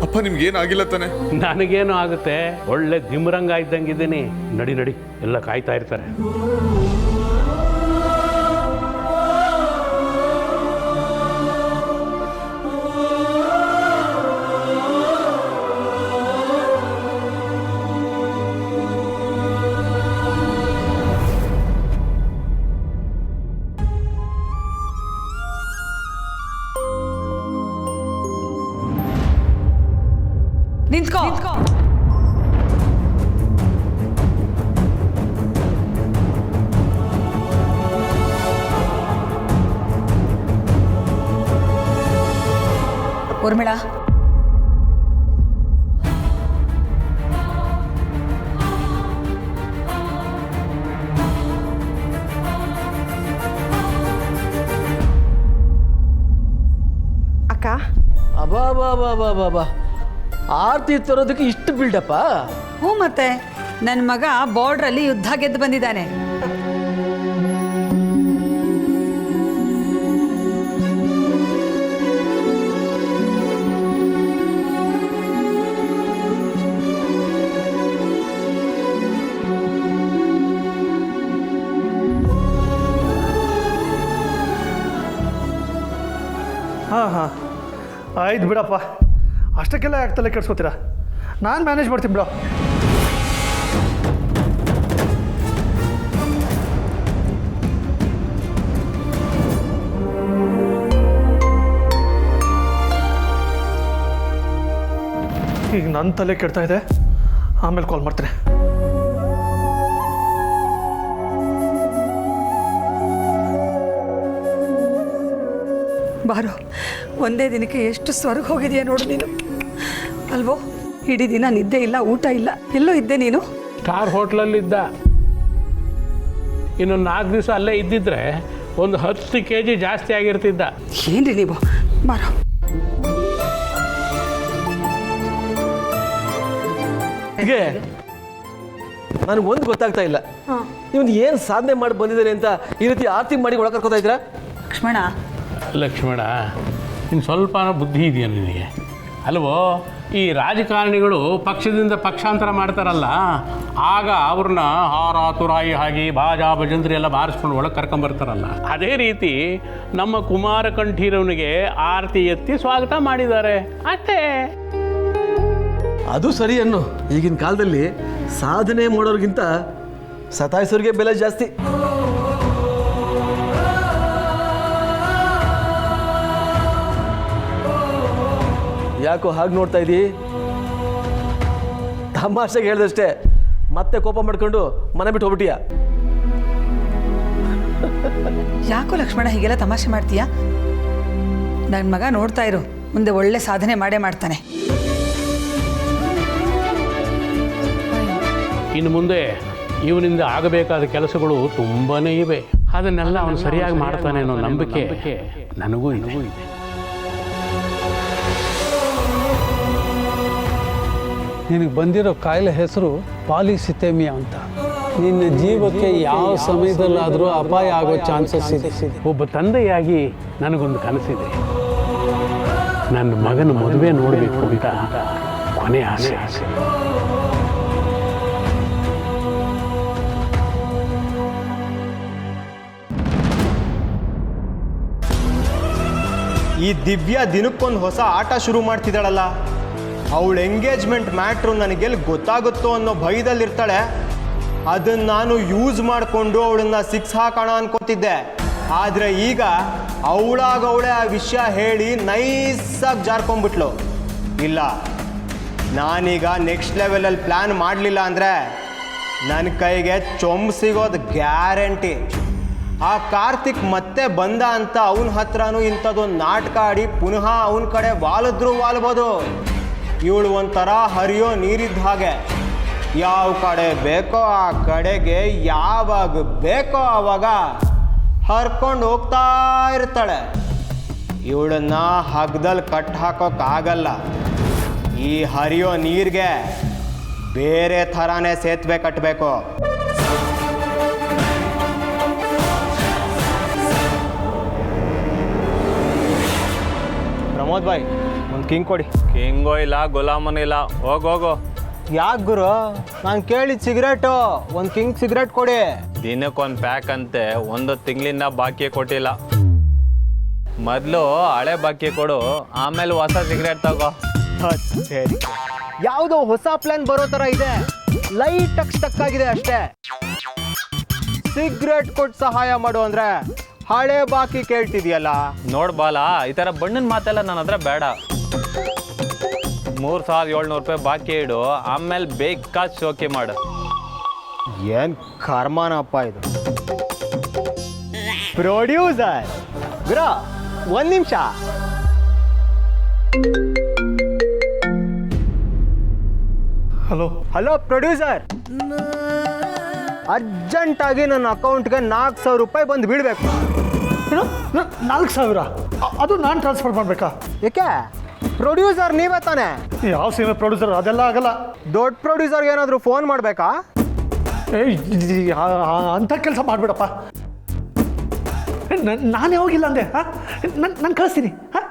ಅಪ್ಪ ನಿಮ್ಗೇನಾಗಿಲ್ಲ ತಾನೆ? ನನಗೇನು ಆಗುತ್ತೆ, ಒಳ್ಳೆ ದಿಮ್ರಂಗ ಇದ್ದಂಗಿದ್ದೀನಿ. ನಡಿ ನಡಿ, ಎಲ್ಲ ಕಾಯ್ತಾ ಇರ್ತಾರೆ. ನಿಂತ್ಕೋ. ಊರ್ಮಿಳಾ, ಅಕ್ಕ. ಅಬಾ ಆರತಿ ತರೋದಕ್ಕೆ ಇಷ್ಟು ಬಿಲ್ಡಪ್ಪ? ಹ್ಞೂ ಮತ್ತೆ ನನ್ನ ಮಗ ಬಾರ್ಡ್ರಲ್ಲಿ ಯುದ್ಧ ಗೆದ್ದು ಬಂದಿದ್ದಾನೆ. ಹಾಂ ಆಯ್ತು ಬಿಡಪ್ಪ, ಅಷ್ಟಕ್ಕೆಲ್ಲ ಆಗ್ತಲ್ಲ ಕೆಡ್ಸ್ಕೊತೀರಾ? ನಾನು ಮ್ಯಾನೇಜ್ ಮಾಡ್ತೀನಿ ಬಿಡೋ. ಈಗ ನನ್ನ ತಲೆ ಕೆಡ್ತಾ ಇದೆ, ಆಮೇಲೆ ಕಾಲ್ ಮಾಡ್ತೀನಿ. ಬಾರೋ, ಒಂದೇ ದಿನಕ್ಕೆ ಎಷ್ಟು ಸ್ವರ್ಗ ಹೋಗಿದೆಯಾ ನೋಡು ನೀನು, ಅಲ್ವೋ? ಇಡೀ ದಿನ ನಿದ್ದೆ ಇಲ್ಲ, ಊಟ ಇಲ್ಲ, ಎಲ್ಲೋ ಇದ್ದೆ ನೀನು? ಸ್ಟಾರ್ ಹೋಟ್ಲಲ್ಲಿದ್ದ. ಇನ್ನೊಂದು 4 ದಿವಸ ಅಲ್ಲೇ ಇದ್ದಿದ್ರೆ ಒಂದು 10 kg ಜಾಸ್ತಿ ಆಗಿರ್ತಿದ್ದ. ಏನ್ರಿ ನೀವು? ಬಾರೋ. ಹೀಗೆ ನನಗೊಂದು ಗೊತ್ತಾಗ್ತಾ ಇಲ್ಲ, ಇವನು ಏನು ಸಾಧನೆ ಮಾಡಿ ಬಂದಿದ್ದಾನೆ ಅಂತ ಈ ರೀತಿ ಆರತಿ ಮಾಡಿ ಒಳಗೆ ಕರ್ಕೋತಾ ಇದ್ದೀರಾ? ಲಕ್ಷ್ಮಣ, ಇನ್ನು ಸ್ವಲ್ಪ ಬುದ್ಧಿ ಇದೆಯಾ ನಿನಗೆ? ಅಲ್ವೋ, ಈ ರಾಜಕಾರಣಿಗಳು ಪಕ್ಷದಿಂದ ಪಕ್ಷಾಂತರ ಮಾಡ್ತಾರಲ್ಲ, ಆಗ ಅವ್ರನ್ನ ಹಾರ ತುರಾಯಿ ಹಾಗೆ ಬಾಜಾ ಭಜಂತ್ರಿ ಎಲ್ಲ ಬಾರಿಸ್ಕೊಂಡು ಒಳಗೆ ಕರ್ಕೊಂಬರ್ತಾರಲ್ಲ, ಅದೇ ರೀತಿ ನಮ್ಮ ಕುಮಾರ ಕಂಠೀರವನಿಗೆ ಆರತಿ ಎತ್ತಿ ಸ್ವಾಗತ ಮಾಡಿದ್ದಾರೆ ಅಷ್ಟೇ. ಅದು ಸರಿ ಅನ್ನು. ಈಗಿನ ಕಾಲದಲ್ಲಿ ಸಾಧನೆ ಮಾಡೋರಿಗಿಂತ ಸತಾಯಿಸೋರಿಗೆ ಬೆಲೆ ಜಾಸ್ತಿ. ಯಾಕೋ ಹಾಗೆ ನೋಡ್ತಾ ಇದ್ದೀ? ತಮಾಷೆಗೆ ಹೇಳ್ದಷ್ಟೇ, ಮತ್ತೆ ಕೋಪ ಮಾಡ್ಕೊಂಡು ಮನೆ ಬಿಟ್ಟು ಹೋಗ್ಬಿಟ್ಟಿಯಾ? ಯಾಕೋ ಲಕ್ಷ್ಮಣ ಹೀಗೆಲ್ಲ ತಮಾಷೆ ಮಾಡ್ತೀಯಾ? ನನ್ನ ಮಗ ನೋಡ್ತಾ ಇರು, ಮುಂದೆ ಒಳ್ಳೆ ಸಾಧನೆ ಮಾಡೇ ಮಾಡ್ತಾನೆ. ಇನ್ನು ಮುಂದೆ ಇವನಿಂದ ಆಗಬೇಕಾದ ಕೆಲಸಗಳು ತುಂಬಾ ಇವೆ. ಅದನ್ನೆಲ್ಲ ಅವನು ಸರಿಯಾಗಿ ಮಾಡ್ತಾನೆ ಅನ್ನೋ ನಂಬಿಕೆ ನನಗೂ ಇದೆ. ನಿನಗೆ ಬಂದಿರೋ ಕಾಯಿಲೆ ಹೆಸರು ಪಾಲಿಸಿಥೇಮಿಯಾ ಅಂತ. ನಿನ್ನ ಜೀವಕ್ಕೆ ಯಾವ ಸಮಯದಲ್ಲಾದರೂ ಅಪಾಯ ಆಗೋ ಚಾನ್ಸಸ್ ಇದೆ. ಒಬ್ಬ ತಂದೆಯಾಗಿ ನನಗೊಂದು ಕನಸಿದೆ. ನನ್ನ ಮಗನ ಮದುವೆ ನೋಡಬೇಕು ಅಂತ ಕೊನೆ ಆಸೆ. ಈ ದಿವ್ಯಾ ದಿನಕ್ಕೊಂದು ಹೊಸ ಆಟ ಶುರು ಮಾಡ್ತಿದ್ದಾಳಲ್ಲ, ಅವಳ ಎಂಗೇಜ್ಮೆಂಟ್ ಮ್ಯಾಟ್ರು ನನಗೆಲ್ಲಿ ಗೊತ್ತಾಗುತ್ತೋ ಅನ್ನೋ ಭಯದಲ್ಲಿರ್ತಾಳೆ. ಅದನ್ನು ನಾನು ಯೂಸ್ ಮಾಡಿಕೊಂಡು ಅವಳನ್ನ ಸಿಕ್ಸ್ ಹಾಕೋಣ ಅನ್ಕೋತಿದ್ದೆ. ಆದರೆ ಈಗ ಅವಳಾಗವಳೆ ಆ ವಿಷಯ ಹೇಳಿ ನೈಸಾಗಿ ಜಾರ್ಕೊಂಡ್ಬಿಟ್ಲು. ಇಲ್ಲ, ನಾನೀಗ ನೆಕ್ಸ್ಟ್ ಲೆವೆಲಲ್ಲಿ ಪ್ಲ್ಯಾನ್ ಮಾಡಲಿಲ್ಲ ಅಂದರೆ ನನ್ನ ಕೈಗೆ ಚೊಂಬು ಸಿಗೋದು ಗ್ಯಾರಂಟಿ. ಆ ಕಾರ್ತಿಕ್ ಮತ್ತೆ ಬಂದ ಅಂತ ಅವನ ಹತ್ರನೂ ಇಂಥದ್ದೊಂದು ನಾಟಕ ಆಡಿ ಪುನಃ ಅವನ ಕಡೆ ವಾಲಿದ್ರೂ ವಾಲ್ಬೋದು. ಇವಳು ಒಂಥರ ಹರಿಯೋ ನೀರಿದ್ದ ಹಾಗೆ, ಯಾವ ಕಡೆ ಬೇಕೋ ಆ ಕಡೆಗೆ ಯಾವಾಗ ಬೇಕೋ ಆವಾಗ ಹರ್ಕೊಂಡು ಹೋಗ್ತಾ ಇರ್ತಾಳೆ. ಇವಳನ್ನ ಹಗ್ದಲ್ಲಿ ಕಟ್ ಹಾಕೋಕ್ಕಾಗಲ್ಲ. ಈ ಹರಿಯೋ ನೀರಿಗೆ ಬೇರೆ ಥರನೇ ಸೇತುವೆ ಕಟ್ಟಬೇಕು. ಪ್ರಮೋದ್ ಬಾಯ್, ಒಂದು ಕಿಂಗ್ ಕೊಡಿ. ಕಿಂಗ್ ಮಂಗೋ ಇಲ್ಲ ಗುಲಾಮನೂ ಇಲ್ಲ. ಹೋಗು. ಯಾಕೆ ಗುರು? ನಾನು ಕೇಳಿದ ಸಿಗರೇಟು ಒಂದು ಕಿಂಗ್ ಸಿಗರೇಟ್ ಕೊಡಿ. ದಿನಕ್ಕೊಂದು ಪ್ಯಾಕ್ ಅಂತೆ 1 ತಿಂಗಳಿಂದ ಬಾಕಿ ಕೊಟ್ಟಿಲ್ಲ. ಮೊದಲು ಹಳೆ ಬಾಕಿ ಕೊಡು, ಆಮೇಲೆ ಹೊಸ ಸಿಗರೇಟ್ ತಗೋ. ಸರಿ, ಯಾವುದೋ ಹೊಸ ಪ್ಲಾನ್ ಬರೋ ಥರ ಇದೆ. ಲೈಟ್ ಸ್ಟಕ್ ಆಗಿದೆ ಅಷ್ಟೇ. ಸಿಗರೇಟ್ ಕೊಟ್ಟು ಸಹಾಯ ಮಾಡು ಅಂದರೆ ಹಳೆ ಬಾಕಿ ಕೇಳ್ತಿದ್ಯಲ್ಲ. ನೋಡ್ ಬಾಲ, ಈ ಥರ ಬಣ್ಣನ ಮಾತೆಲ್ಲ ನನ್ನ ಹತ್ರ ಬೇಡ. 3700 ರೂಪಾಯಿ ಬಾಕಿ ಇಡು, ಆಮೇಲೆ ಬೇಕಾದ ಶೋಕಿ ಮಾಡು. ಏನು ಕರ್ಮನಪ್ಪ ಇದು. ಪ್ರೊಡ್ಯೂಸರ್ ಗುರ, 1 ನಿಮಿಷ. ಹಲೋ ಪ್ರೊಡ್ಯೂಸರ್, ಅರ್ಜೆಂಟಾಗಿ ನನ್ನ ಅಕೌಂಟ್ಗೆ 4000 ರೂಪಾಯಿ ಬಂದು ಬೀಳಬೇಕು. ಏನು 4000? ಅದು ನಾನು ಟ್ರಾನ್ಸ್ಫರ್ ಮಾಡಬೇಕಾ? ಏಕೆ? ಪ್ರೊಡ್ಯೂಸರ್ ನೀವೇ ತಾನೆ? ಯಾವ ಸಿನಿಮಾ ಪ್ರೊಡ್ಯೂಸರ್? ಅದೆಲ್ಲ ಆಗಲ್ಲ. ದೊಡ್ಡ ಪ್ರೊಡ್ಯೂಸರ್ಗೆ ಏನಾದರೂ ಫೋನ್ ಮಾಡಬೇಕಾ? ಅಂಥ ಕೆಲಸ ಮಾಡಿಬಿಡಪ್ಪ. ನಾನೇ ಹೋಗಿಲ್ಲ ಅಂದೆ. ಹಾಂ, ನಾನು ಕಳಿಸ್ತೀನಿ. ಹಾಂ,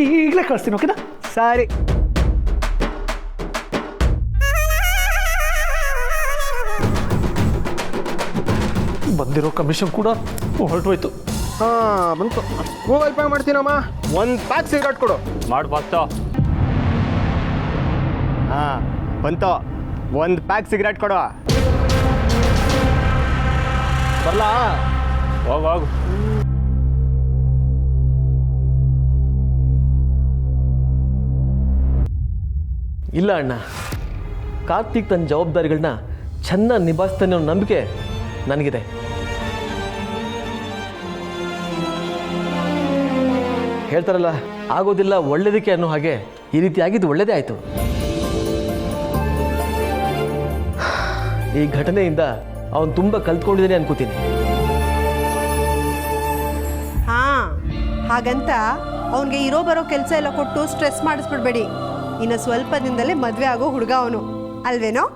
ಈಗಲೇ ಕಳಿಸ್ತೀನಿ. ಓಕೆನಾ? ಸರಿ. ಬಂದಿರೋ ಕಮಿಷನ್ ಕೂಡ ಹೊರಟೋಯ್ತು. ಹಾಂ, ಬಂತು. ಗೂಗಲ್ ಪೇ ಮಾಡ್ತೀನಮ್ಮ. 1 ಪ್ಯಾಕ್ ಸಿಗರೇಟ್ ಕೊಡು. ಮಾಡು ಫಸ್ಟು. ಹಾಂ, ಬಂತು. 1 ಪ್ಯಾಕ್ ಸಿಗರೇಟ್ ಕೊಡು. ಬರಲಾ? ಹೋಗು. ಇಲ್ಲ ಅಣ್ಣ, ಕಾರ್ತಿಕ್ ತನ್ನ ಜವಾಬ್ದಾರಿಗಳನ್ನ ಚೆನ್ನಾಗಿ ನಿಭಾಯಿಸ್ತಾನೆ ಅನ್ನೋ ನಂಬಿಕೆ ನನಗಿದೆ. ಹೇಳ್ತಾರಲ್ಲ, ಆಗೋದಿಲ್ಲ ಒಳ್ಳೇದಕ್ಕೆ ಅನ್ನೋ ಹಾಗೆ ಈ ರೀತಿ ಆಗಿದ್ದು ಒಳ್ಳೇದೇ ಆಯಿತು. ಈ ಘಟನೆಯಿಂದ ಅವನು ತುಂಬ ಕಲ್ತ್ಕೊಂಡಿದ್ದಾನೆ ಅನ್ಕೋತೀನಿ. ಹಾಂ, ಹಾಗಂತ ಅವನಿಗೆ ಇರೋ ಬರೋ ಕೆಲಸ ಎಲ್ಲ ಕೊಟ್ಟು ಸ್ಟ್ರೆಸ್ ಮಾಡಿಸ್ಬಿಡ್ಬೇಡಿ. ಇನ್ನು ಸ್ವಲ್ಪ ದಿನದಲ್ಲೇ ಮದುವೆ ಆಗೋ ಹುಡುಗ ಅವನು, ಅಲ್ವೇನೋ?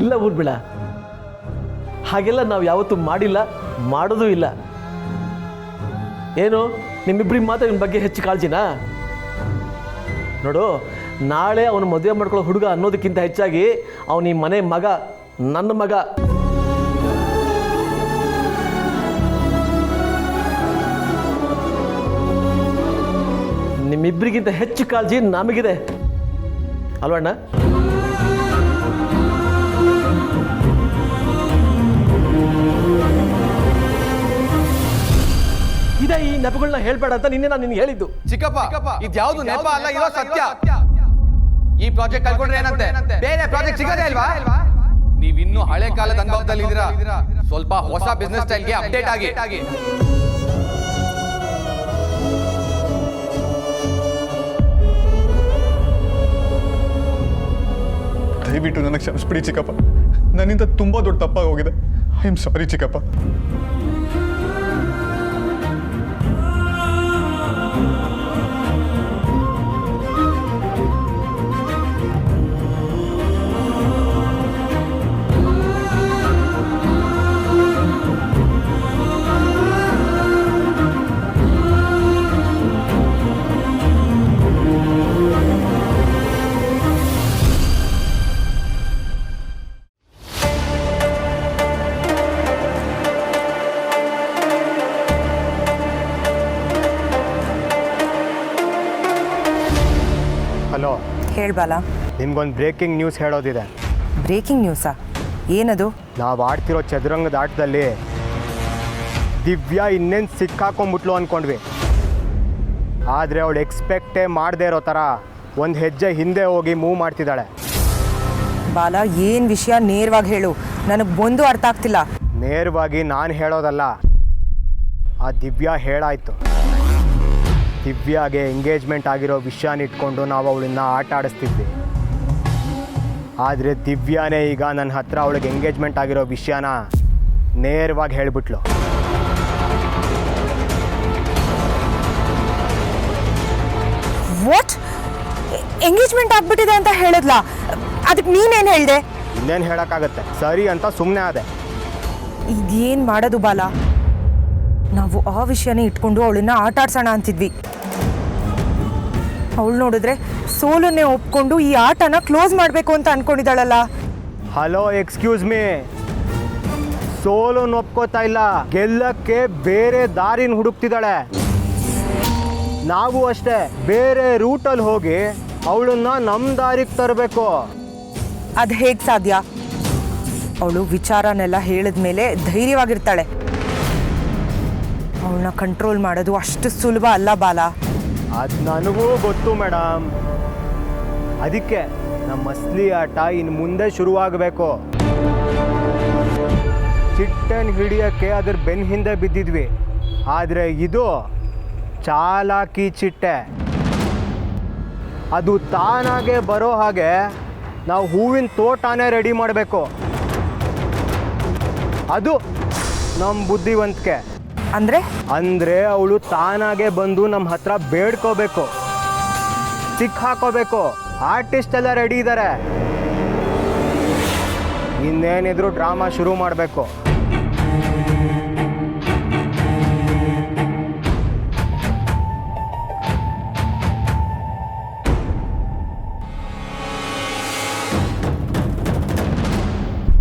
ಇಲ್ಲ ಊರ್ಬಿಳ, ಹಾಗೆಲ್ಲ ನಾವು ಯಾವತ್ತೂ ಮಾಡಿಲ್ಲ, ಮಾಡೋದೂ ಇಲ್ಲ. ಏನು ನಿಮ್ಮಿಬ್ಬರಿಗೆ ಮಾತ್ರ ಇವನ ಬಗ್ಗೆ ಹೆಚ್ಚು ಕಾಳಜಿನಾ? ನೋಡು, ನಾಳೆ ಅವನು ಮದುವೆ ಮಾಡ್ಕೊಳ್ಳೋ ಹುಡುಗ ಅನ್ನೋದಕ್ಕಿಂತ ಹೆಚ್ಚಾಗಿ ಅವನ ಈ ಮನೆ ಮಗ, ನನ್ನ ಮಗ. ನಿಮ್ಮಿಬ್ಬರಿಗಿಂತ ಹೆಚ್ಚು ಕಾಳಜಿ ನಮಗಿದೆ ಅಲ್ವಣ್ಣ? ಇದೇ ಈ ನೆಪಗಳನ್ನ ಹೇಳ್ಬೇಡ ಅಂತ ನಿನ್ನೆ ನಾನು ನಿನ್ಗೆ ಹೇಳಿದ್ದು. ಚಿಕ್ಕಪ್ಪ, ಇದ್ಯಾವುದು ನೆಪ ಅಲ್ಲ, ಇರೋ ಸತ್ಯ. ಈ ಪ್ರಾಜೆಕ್ಟ್ ಕಲ್ಕೊಂಡ್ರೆ ಏನಂತೆ, ಬೇರೆ ಪ್ರಾಜೆಕ್ಟ್ ಸಿಗದೇ ಅಲ್ವಾ? ನೀವಿನ್ನೂ ಹಳೆ ಕಾಲದ ಅನುಭವದಲ್ಲಿ ಇದ್ದೀರಾ. ಸ್ವಲ್ಪ ಹೊಸ ಬಿಸ್ನೆಸ್ ಸ್ಟೈಲ್ಗೆ ಅಪ್ಡೇಟ್ ಆಗಿ. ದಯವಿಟ್ಟು ನನಗೆ ಕ್ಷಮಿಸ್ಬಿಡಿ ಚಿಕ್ಕಪ್ಪ. ನನ್ನಿಂದ ತುಂಬ ದೊಡ್ಡ ತಪ್ಪಾಗಿ ಹೋಗಿದೆ. ಐ ಆಮ್ ಸಾರಿ ಚಿಕ್ಕಪ್ಪ. ಹಲೋ, ಹೇಳ್ಬಾಲ. ನಿಮ್ಗೊಂದು ಬ್ರೇಕಿಂಗ್ ನ್ಯೂಸ್ ಹೇಳೋದಿದೆ. ಬ್ರೇಕಿಂಗ್ ನ್ಯೂಸಾ? ಏನದು? ನಾವು ಆಡ್ತಿರೋ ಚದುರಂಗದ ಆಟದಲ್ಲಿ ದಿವ್ಯಾ ಇನ್ನೇನು ಸಿಕ್ಕಾಕೊಂಡ್ಬಿಟ್ಲು ಅಂದ್ಕೊಂಡ್ವಿ. ಆದರೆ ಅವಳು ಎಕ್ಸ್ಪೆಕ್ಟೇ ಮಾಡದೇ ಇರೋ ಥರ ಒಂದು ಹೆಜ್ಜೆ ಹಿಂದೆ ಹೋಗಿ ಮೂವ್ ಮಾಡ್ತಿದ್ದಾಳೆ. ಬಾಲ, ಏನು ವಿಷಯ ನೇರವಾಗಿ ಹೇಳು, ನನಗೆ ಒಂದು ಅರ್ಥ ಆಗ್ತಿಲ್ಲ. ನೇರವಾಗಿ ನಾನು ಹೇಳೋದಲ್ಲ, ಆ ದಿವ್ಯಾ ಹೇಳಾಯ್ತು. ದಿವ್ಯಾಗೆ ಎಂಗೇಜ್ಮೆಂಟ್ ಆಗಿರೋ ವಿಷಯನ ಇಟ್ಕೊಂಡು ನಾವು ಅವಳನ್ನ ಆಟ ಆಡಿಸ್ತಿದ್ವಿ. ಆದರೆ ದಿವ್ಯಾನೇ ಈಗ ನನ್ನ ಹತ್ರ ಅವಳಿಗೆ ಎಂಗೇಜ್ಮೆಂಟ್ ಆಗಿರೋ ವಿಷಯನ ನೇರವಾಗಿ ಹೇಳಿಬಿಟ್ಲು. ವಾಟ್? ಎಂಗೇಜ್ಮೆಂಟ್ ಆಗ್ಬಿಟ್ಟಿದೆ ಅಂತ ಹೇಳಿದ್ಲಾ? ಅದಕ್ಕೆ ನೀನೇನು ಹೇಳಿದೆ? ಇನ್ನೇನು ಹೇಳೋಕ್ಕಾಗತ್ತೆ, ಸರಿ ಅಂತ ಸುಮ್ಮನೆ ಆದೆ. ಇದೇನು ಮಾಡೋದು ಬಾಲ? ನಾವು ಆ ವಿಷಯನೇ ಇಟ್ಕೊಂಡು ಅವಳನ್ನ ಆಟ ಆಡ್ಸೋಣ ಅಂತಿದ್ವಿ. ಅವಳು ನೋಡಿದ್ರೆ ಸೋಲನ್ನೇ ಒಪ್ಕೊಂಡು ಈ ಆಟನ ಕ್ಲೋಸ್ ಮಾಡಬೇಕು ಅಂತ ಅನ್ಕೊಂಡಿದ್ದಾಳಲ್ಲ. Hello, excuse me. ಸೋಲು ಒಪ್ಕೋತಾ ಇಲ್ಲ, ಗೆಲ್ಲಕ್ಕೆ ಬೇರೆ ದಾರಿನ ಹುಡುಕ್ತಿದ್ದಾಳೆ. ನಾವು ಅಷ್ಟೇ ಬೇರೆ ರೂಟಲ್ಲಿ ಹೋಗಿ ಅವಳನ್ನ ನಮ್ಮ ದಾರಿಗೆ ತರಬೇಕು. ಅದು ಹೇಗೆ ಸಾಧ್ಯ? ಅವಳು ವಿಚಾರನೆಲ್ಲ ಹೇಳಿದ ಮೇಲೆ ಧೈರ್ಯವಾಗಿರ್ತಾಳೆ. ಅವಳನ್ನ ಕಂಟ್ರೋಲ್ ಮಾಡೋದು ಅಷ್ಟು ಸುಲಭ ಅಲ್ಲ ಬಾಲ. ಅದು ನನಗೂ ಗೊತ್ತು ಮೇಡಮ್. ಅದಕ್ಕೆ ನಮ್ಮ ಅಸಲಿ ಆಟ ಇನ್ನು ಮುಂದೆ ಶುರುವಾಗಬೇಕು. ಚಿಟ್ಟನ್ ಹಿಡಿಯೋಕ್ಕೆ ಅದ್ರ ಬೆನ್ನ ಹಿಂದೆ ಬಿದ್ದಿದ್ವಿ, ಆದರೆ ಇದು ಚಾಲಾಕಿ ಚಿಟ್ಟೆ. ಅದು ತಾನಾಗೆ ಬರೋ ಹಾಗೆ ನಾವು ಹೂವಿನ ತೋಟನೇ ರೆಡಿ ಮಾಡಬೇಕು. ಅದು ನಮ್ಮ ಬುದ್ಧಿವಂತಿಕೆ. ಅಂದರೆ ಅವಳು ತಾನಾಗೆ ಬಂದು ನಮ್ಮ ಹತ್ರ ಬೇಡ್ಕೋಬೇಕು, ಸಿಕ್ಕಾಕೋಬೇಕು. ಆರ್ಟಿಸ್ಟ್ ಎಲ್ಲ ರೆಡಿ ಇದ್ದಾರೆ, ಇನ್ನೇನಿದ್ರು ಡ್ರಾಮಾ ಶುರು ಮಾಡಬೇಕು.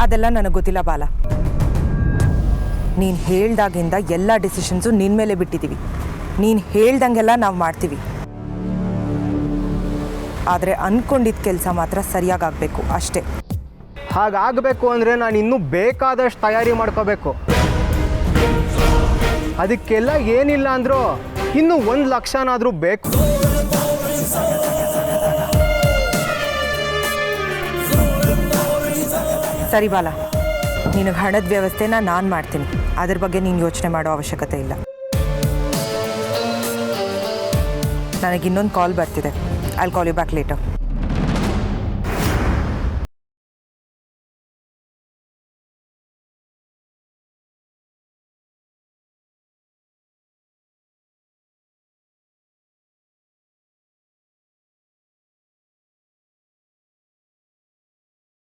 ಅದೆಲ್ಲ ನನಗೆ ಗೊತ್ತಿಲ್ಲ ಬಾಲ. ನೀನು ಹೇಳ್ದಾಗಿಂದ ಎಲ್ಲ ಡಿಸಿಷನ್ಸು ನಿನ್ನ ಮೇಲೆ ಬಿಟ್ಟಿದ್ದೀವಿ. ನೀನು ಹೇಳ್ದಂಗೆಲ್ಲ ನಾವು ಮಾಡ್ತೀವಿ. ಆದರೆ ಅಂದ್ಕೊಂಡಿದ್ದ ಕೆಲಸ ಮಾತ್ರ ಸರಿಯಾಗಬೇಕು ಅಷ್ಟೇ. ಹಾಗಾಗಬೇಕು ಅಂದರೆ ನಾನು ಇನ್ನೂ ಬೇಕಾದಷ್ಟು ತಯಾರಿ ಮಾಡ್ಕೋಬೇಕು. ಅದಕ್ಕೆಲ್ಲ ಏನಿಲ್ಲ ಅಂದರೂ ಇನ್ನೂ 1 ಲಕ್ಷನಾದರೂ ಬೇಕು. ಸರಿ ಬಾಲ, ನಿನಗೆ ಹಣದ ವ್ಯವಸ್ಥೆನ ನಾನು ಮಾಡ್ತೀನಿ. ಅದ್ರ ಬಗ್ಗೆ ನೀನು ಯೋಚನೆ ಮಾಡೋ ಅವಶ್ಯಕತೆ ಇಲ್ಲ. ನನಗೆ ಇನ್ನೊಂದು ಕಾಲ್ ಬರ್ತಿದೆ. I call you back later.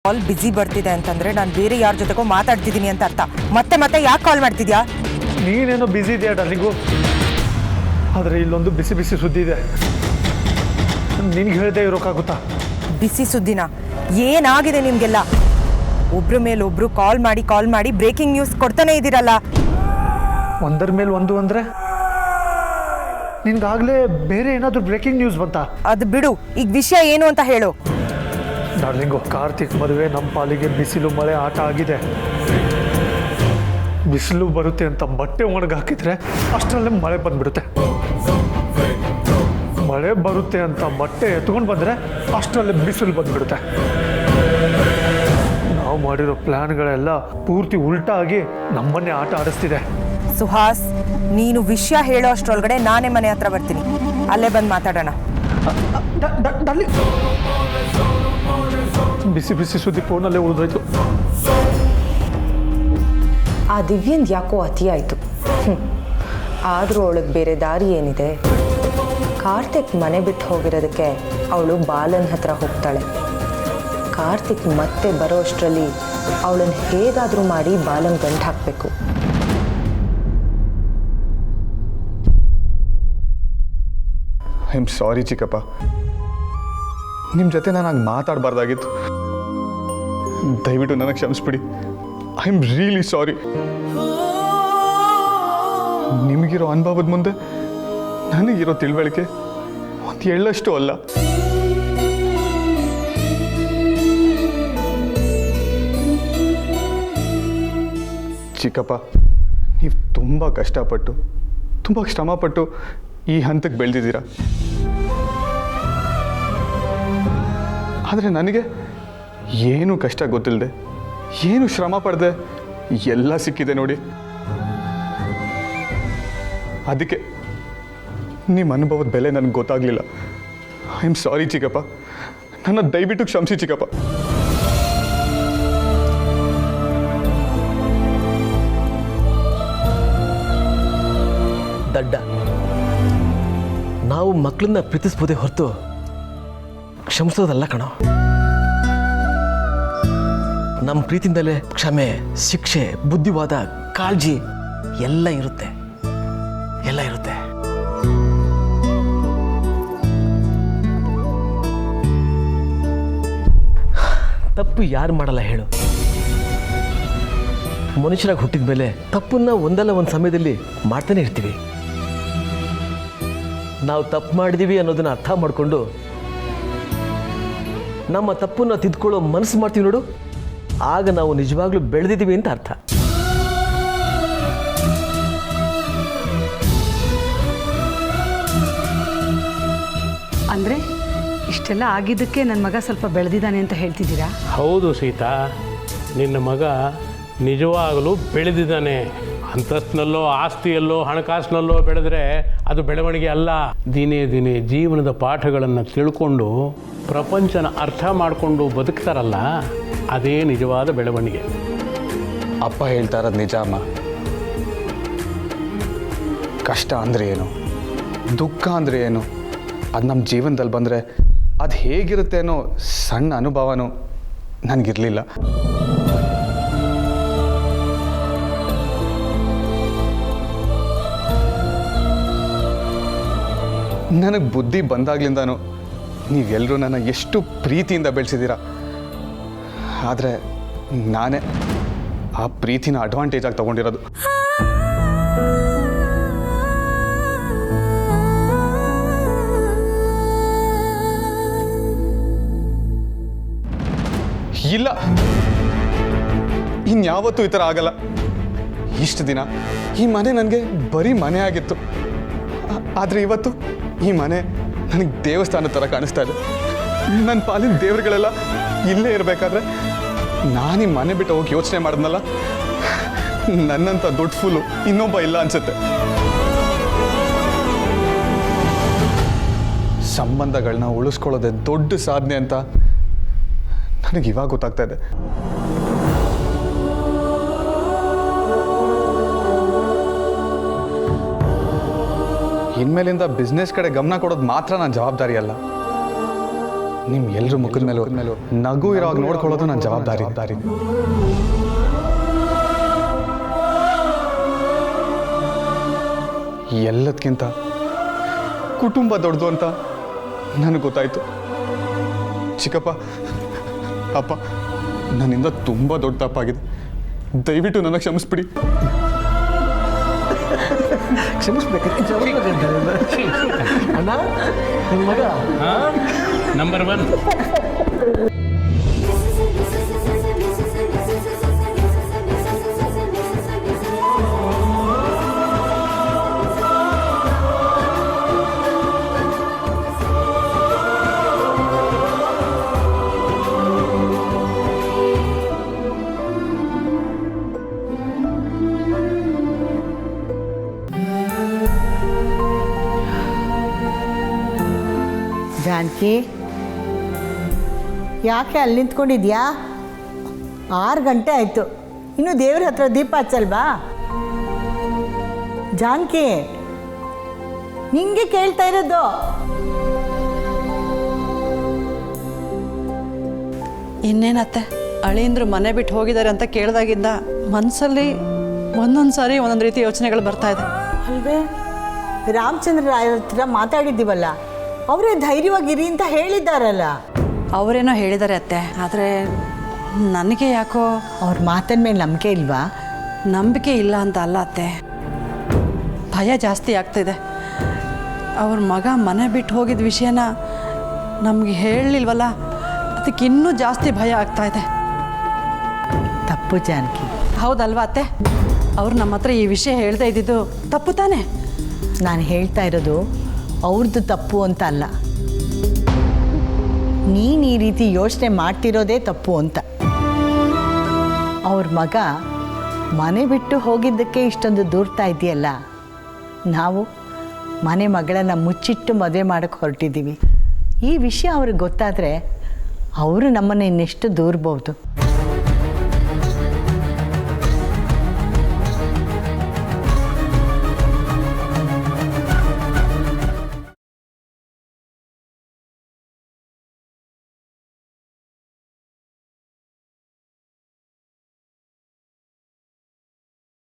Call busy ಬರ್ತಿದೆ ಅಂತಂದ್ರೆ ನಾನು ಬೇರೆ ಯಾರ ಜೊತೆಗೋ ಮಾತಾಡ್ತಿದ್ದೀನಿ ಅಂತ ಅರ್ಥ. ಮತ್ತೆ ಮತ್ತೆ ಯಾಕೆ ಕಾಲ್ ಮಾಡ್ತಿದ್ಯಾ? ನೀನೇನೋ ಬ್ಯುಸಿ ಇದೆಯಾ ಡಾರ್ಲಿಂಗು, ಆದರೆ ಇಲ್ಲೊಂದು ಬಿಸಿ ಬಿಸಿ ಸುದ್ದಿ ಇದೆ. ನಿನ್ಗೆ ಹೇಳದೆ ಇರೋಕ್ಕಾಗುತ್ತಾ? ಬಿಸಿ ಸುದ್ದಿನ? ಏನಾಗಿದೆ ನಿಮಗೆಲ್ಲ? ಒಬ್ರ ಮೇಲೆ ಒಬ್ರು ಕಾಲ್ ಮಾಡಿ ಬ್ರೇಕಿಂಗ್ ನ್ಯೂಸ್ ಕೊಡ್ತಾನೆ ಇದ್ದೀರಲ್ಲ. ಒಂದರ ಮೇಲೆ ಒಂದು ಅಂದರೆ ನಿನ್ಗಾಗಲೇ ಬೇರೆ ಏನಾದರೂ ಬ್ರೇಕಿಂಗ್ ನ್ಯೂಸ್ ಬಂತಾ? ಅದು ಬಿಡು, ಈಗ ವಿಷಯ ಏನು ಅಂತ ಹೇಳು. ಡಾರ್ಲಿಂಗು, ಕಾರ್ತಿಕ್ ಮದುವೆ ನಮ್ಮ ಪಾಲಿಗೆ ಬಿಸಿಲು ಮಳೆ ಆಟ ಆಗಿದೆ. ಬಿಸಿಲು ಬರುತ್ತೆ ಅಂತ ಬಟ್ಟೆ ಒಣಗಿ ಹಾಕಿದ್ರೆ ಅಷ್ಟರಲ್ಲೇ ಮಳೆ ಬಂದ್ಬಿಡುತ್ತೆ. ಮಳೆ ಬರುತ್ತೆ ಅಂತ ಬಟ್ಟೆ ಎತ್ಕೊಂಡು ಬಂದರೆ ಅಷ್ಟರಲ್ಲೇ ಬಿಸಿಲು ಬಂದ್ಬಿಡುತ್ತೆ. ನಾವು ಮಾಡಿರೋ ಪ್ಲ್ಯಾನ್ಗಳೆಲ್ಲ ಪೂರ್ತಿ ಉಲ್ಟಾಗಿ ನಮ್ಮನ್ನೇ ಆಟ ಆಡಿಸ್ತಿದೆ. ಸುಹಾಸ್, ನೀನು ವಿಷಯ ಹೇಳೋ ಅಷ್ಟರೊಳಗಡೆ ನಾನೇ ಮನೆ ಹತ್ರ ಬರ್ತೀನಿ. ಅಲ್ಲೇ ಬಂದು ಮಾತಾಡೋಣ. ಬಿಸಿ ಬಿಸಿ ಸುದ್ದಿ ಫೋನಲ್ಲೇ ಉಳಿದೋಯ್ತು. ಆ ದಿವ್ಯಂದು ಯಾಕೋ ಅತಿಯಾಯಿತು. ಆದರೂ ಅವಳಿಗೆ ಬೇರೆ ದಾರಿ ಏನಿದೆ? ಕಾರ್ತಿಕ್ ಮನೆ ಬಿಟ್ಟು ಹೋಗಿರೋದಕ್ಕೆ ಅವಳು ಬಾಲನ್ ಹತ್ರ ಹೋಗ್ತಾಳೆ. ಕಾರ್ತಿಕ್ ಮತ್ತೆ ಬರೋ ಅಷ್ಟರಲ್ಲಿ ಅವಳನ್ನು ಹೇಗಾದರೂ ಮಾಡಿ ಬಾಲನ್ ಗಂಟು ಹಾಕಬೇಕು. ಐ ಆಮ್ ಸಾರಿ ಚಿಕ್ಕಪ್ಪ, ನಿಮ್ಮ ಜೊತೆ ನಾನು ಹಂಗೆ ಮಾತಾಡಬಾರ್ದಾಗಿತ್ತು. ದಯವಿಟ್ಟು ನನಗೆ ಕ್ಷಮಿಸ್ಬಿಡಿ. I am really sorry. ನಿಮಗಿರೋ ಅನುಭವದ ಮುಂದೆ ನನಗಿರೋ ತಿಳುವಳಿಕೆ ಒಂದು ಎಳ್ಳಷ್ಟು ಅಲ್ಲ. ಚಿಕ್ಕಪ್ಪ, ನೀವು ತುಂಬ ಕಷ್ಟಪಟ್ಟು ತುಂಬ ಶ್ರಮಪಟ್ಟು ಈ ಹಂತಕ್ಕೆ ಬೆಳೆದಿದ್ದೀರ. ಆದರೆ ನನಗೆ ಏನು ಕಷ್ಟ ಗೊತ್ತಿಲ್ಲದೆ, ಏನು ಶ್ರಮ ಪಡದೆ ಎಲ್ಲ ಸಿಕ್ಕಿದೆ ನೋಡಿ. ಅದಕ್ಕೆ ನಿಮ್ಮ ಅನುಭವದ ಬೆಲೆ ನನಗೆ ಗೊತ್ತಾಗಲಿಲ್ಲ. ಐ ಆಮ್ ಸಾರಿ ಚಿಕ್ಕಪ್ಪ, ನನ್ನ ದಯವಿಟ್ಟು ಕ್ಷಮಿಸಿ ಚಿಕ್ಕಪ್ಪ. ದಡ್ಡ, ನಾವು ಮಕ್ಕಳನ್ನ ಪ್ರೀತಿಸ್ಬೋದೇ ಹೊರತು ಕ್ಷಮಿಸೋದಲ್ಲ ಕಣೋ. ನಮ್ಮ ಪ್ರೀತಿಯಿಂದಲೇ ಕ್ಷಮೆ, ಶಿಕ್ಷೆ, ಬುದ್ಧಿವಾದ, ಕಾಳಜಿ ಎಲ್ಲ ಇರುತ್ತೆ. ಎಲ್ಲ ಇರುತ್ತೆ. ತಪ್ಪು ಯಾರು ಮಾಡಲ್ಲ ಹೇಳು? ಮನುಷ್ಯರಾಗಿ ಹುಟ್ಟಿದ ಮೇಲೆ ತಪ್ಪನ್ನ ಒಂದಲ್ಲ ಒಂದು ಸಮಯದಲ್ಲಿ ಮಾಡ್ತಾನೆ ಇರ್ತೀವಿ. ನಾವು ತಪ್ಪು ಮಾಡಿದೀವಿ ಅನ್ನೋದನ್ನ ಅರ್ಥ ಮಾಡಿಕೊಂಡು ನಮ್ಮ ತಪ್ಪನ್ನ ತಿದ್ಕೊಳ್ಳೋ ಮನಸ್ಸು ಮಾಡ್ತೀವಿ ನೋಡು, ಆಗ ನಾವು ನಿಜವಾಗ್ಲೂ ಬೆಳೆದಿದ್ದೀವಿ ಅಂತ ಅರ್ಥ. ಅಂದರೆ ಇಷ್ಟೆಲ್ಲ ಆಗಿದ್ದಕ್ಕೆ ನನ್ನ ಮಗ ಸ್ವಲ್ಪ ಬೆಳೆದಿದ್ದಾನೆ ಅಂತ ಹೇಳ್ತಿದ್ದೀರಾ? ಹೌದು ಸೀತಾ, ನಿನ್ನ ಮಗ ನಿಜವಾಗಲೂ ಬೆಳೆದಿದ್ದಾನೆ. ಅಂತಸ್ತಿನಲ್ಲೋ ಆಸ್ತಿಯಲ್ಲೋ ಹಣಕಾಸಿನಲ್ಲೋ ಬೆಳೆದ್ರೆ ಅದು ಬೆಳವಣಿಗೆ ಅಲ್ಲ. ದಿನೇ ದಿನೇ ಜೀವನದ ಪಾಠಗಳನ್ನು ತಿಳ್ಕೊಂಡು ಪ್ರಪಂಚನ ಅರ್ಥ ಮಾಡಿಕೊಂಡು ಬದುಕ್ತಾರಲ್ಲ, ಅದೇ ನಿಜವಾದ ಬೆಳವಣಿಗೆ. ಅಪ್ಪ ಹೇಳ್ತಾ ಇರೋದು ನಿಜ ಅಮ್ಮ. ಕಷ್ಟ ಅಂದರೆ ಏನು, ದುಃಖ ಅಂದರೆ ಏನು, ಅದು ನಮ್ಮ ಜೀವನದಲ್ಲಿ ಬಂದರೆ ಅದು ಹೇಗಿರುತ್ತೆ ಅನ್ನೋ ಸಣ್ಣ ಅನುಭವನೂ ನನಗಿರಲಿಲ್ಲ. ನನಗೆ ಬುದ್ಧಿ ಬಂದಾಗ್ಲಿಂದನೂ ನೀವೆಲ್ಲರೂ ನನ್ನ ಎಷ್ಟು ಪ್ರೀತಿಯಿಂದ ಬೆಳೆಸಿದ್ದೀರ. ಆದರೆ ನಾನೇ ಆ ಪ್ರೀತಿನ ಅಡ್ವಾಂಟೇಜಾಗಿ ತೊಗೊಂಡಿರೋದು. ಇಲ್ಲ, ಇನ್ಯಾವತ್ತೂ ಈ ಥರ ಆಗಲ್ಲ. ಇಷ್ಟು ದಿನ ಈ ಮನೆ ನನಗೆ ಬರೀ ಮನೆ ಆಗಿತ್ತು. ಆದರೆ ಇವತ್ತು ಈ ಮನೆ ನನಗೆ ದೇವಸ್ಥಾನದ ಥರ ಕಾಣಿಸ್ತಾ ಇದೆ. ನನ್ನ ಪಾಲಿನ ದೇವರುಗಳೆಲ್ಲ ಇಲ್ಲೇ ಇರಬೇಕಾದ್ರೆ ನಾನು ಈ ಮನೆ ಬಿಟ್ಟು ಹೋಗಿ ಯೋಚನೆ ಮಾಡಿದ್ನಲ್ಲ, ನನ್ನಂಥ ದೊಡ್ಡ ಫೂಲು ಇನ್ನೊಬ್ಬ ಇಲ್ಲ ಅನ್ಸುತ್ತೆ. ಸಂಬಂಧಗಳನ್ನ ಉಳಿಸ್ಕೊಳ್ಳೋದೆ ದೊಡ್ಡ ಸಾಧನೆ ಅಂತ ನನಗೆ ಇವಾಗ ಗೊತ್ತಾಗ್ತಾ ಇದೆ. ಇನ್ಮೇಲಿಂದ ಬಿಸ್ನೆಸ್ ಕಡೆ ಗಮನ ಕೊಡೋದು ಮಾತ್ರ ನನ್ನ ಜವಾಬ್ದಾರಿ ಅಲ್ಲ, ನಿಮ್ಮ ಎಲ್ಲರ ಮುಖದ ಮೇಲೂ ನಗು ಇರೋವಾಗ ನೋಡ್ಕೊಳ್ಳೋದು ನನ್ನ ಜವಾಬ್ದಾರಿ. ಎಲ್ಲದಕ್ಕಿಂತ ಕುಟುಂಬ ದೊಡ್ಡದು ಅಂತ ನನಗೆ ಗೊತ್ತಾಯ್ತು. ಚಿಕ್ಕಪ್ಪ, ಅಪ್ಪ, ನನ್ನಿಂದ ತುಂಬ ದೊಡ್ಡ ತಪ್ಪಾಗಿದೆ. ದಯವಿಟ್ಟು ನನಗೆ ಕ್ಷಮಿಸ್ಬಿಡಿ. ಅಣ್ಣ, ನಿಮ್ಮ ಮಗ ನಂಬರ್ 1. ಜಾನಕಿ, ಯಾಕೆ ಅಲ್ಲಿ ನಿಂತ್ಕೊಂಡಿದ್ಯಾ? 6 ಗಂಟೆ ಆಯಿತು, ಇನ್ನೂ ದೇವ್ರ ಹತ್ರ ದೀಪ ಹಚ್ಚಲ್ವಾ? ಜಾನಕಿ, ನಿಂಗೆ ಕೇಳ್ತಾ ಇರೋದು. ಇನ್ನೇನತ್ತೆ, ಅಳಿಯಂದ್ರು ಮನೆ ಬಿಟ್ಟು ಹೋಗಿದ್ದಾರೆ ಅಂತ ಕೇಳಿದಾಗಿಂದ ಮನಸ್ಸಲ್ಲಿ ಒಂದೊಂದು ಸಾರಿ ಒಂದೊಂದು ರೀತಿ ಯೋಚನೆಗಳು ಬರ್ತಾ ಇದೆ. ಅಲ್ವೇ, ರಾಮಚಂದ್ರ ರಾಯರ ಹತ್ರ ಮಾತಾಡಿದ್ದೀವಲ್ಲ, ಅವರೇ ಧೈರ್ಯವಾಗಿರಿ ಅಂತ ಹೇಳಿದ್ದಾರಲ್ಲ. ಅವರೇನೋ ಹೇಳಿದ್ದಾರೆ ಅತ್ತೆ, ಆದರೆ ನನಗೆ ಯಾಕೋ ಅವ್ರ ಮಾತಿನ ಮೇಲೆ ನಂಬಿಕೆ ಇಲ್ವಾ? ನಂಬಿಕೆ ಇಲ್ಲ ಅಂತ ಅಲ್ಲ ಅತ್ತೆ, ಭಯ ಜಾಸ್ತಿ ಆಗ್ತಿದೆ. ಅವ್ರ ಮಗ ಮನೆ ಬಿಟ್ಟು ಹೋಗಿದ್ದ ವಿಷಯನ ನಮಗೆ ಹೇಳಲಿಲ್ವಲ್ಲ, ಅದಕ್ಕೆ ಇನ್ನೂ ಜಾಸ್ತಿ ಭಯ ಆಗ್ತಾ ಇದೆ. ತಪ್ಪು ಜಾನಕಿ. ಹೌದಲ್ವಾ ಅತ್ತೆ? ಅವ್ರು ನಮ್ಮ ಹತ್ರ ಈ ವಿಷಯ ಹೇಳ್ತಾ ಇದ್ದಿದ್ದು ತಪ್ಪು ತಾನೇ? ನಾನು ಹೇಳ್ತಾ ಇರೋದು ಅವ್ರದ್ದು ತಪ್ಪು ಅಂತ ಅಲ್ಲ, ನೀನು ಈ ರೀತಿ ಯೋಚನೆ ಮಾಡ್ತಿರೋದೇ ತಪ್ಪು ಅಂತ. ಅವ್ರ ಮಗ ಮನೆ ಬಿಟ್ಟು ಹೋಗಿದ್ದಕ್ಕೆ ಇಷ್ಟೊಂದು ದೂರ್ತಾ ಇದೆಯಲ್ಲ, ನಾವು ಮನೆ ಮಗಳನ್ನು ಮುಚ್ಚಿಟ್ಟು ಮದುವೆ ಮಾಡೋಕ್ಕೆ ಹೊರಟಿದ್ದೀವಿ. ಈ ವಿಷಯ ಅವ್ರಿಗೆ ಗೊತ್ತಾದರೆ ಅವರು ನಮ್ಮನ್ನು ಇನ್ನೆಷ್ಟು ದೂರ್ಬೋದು.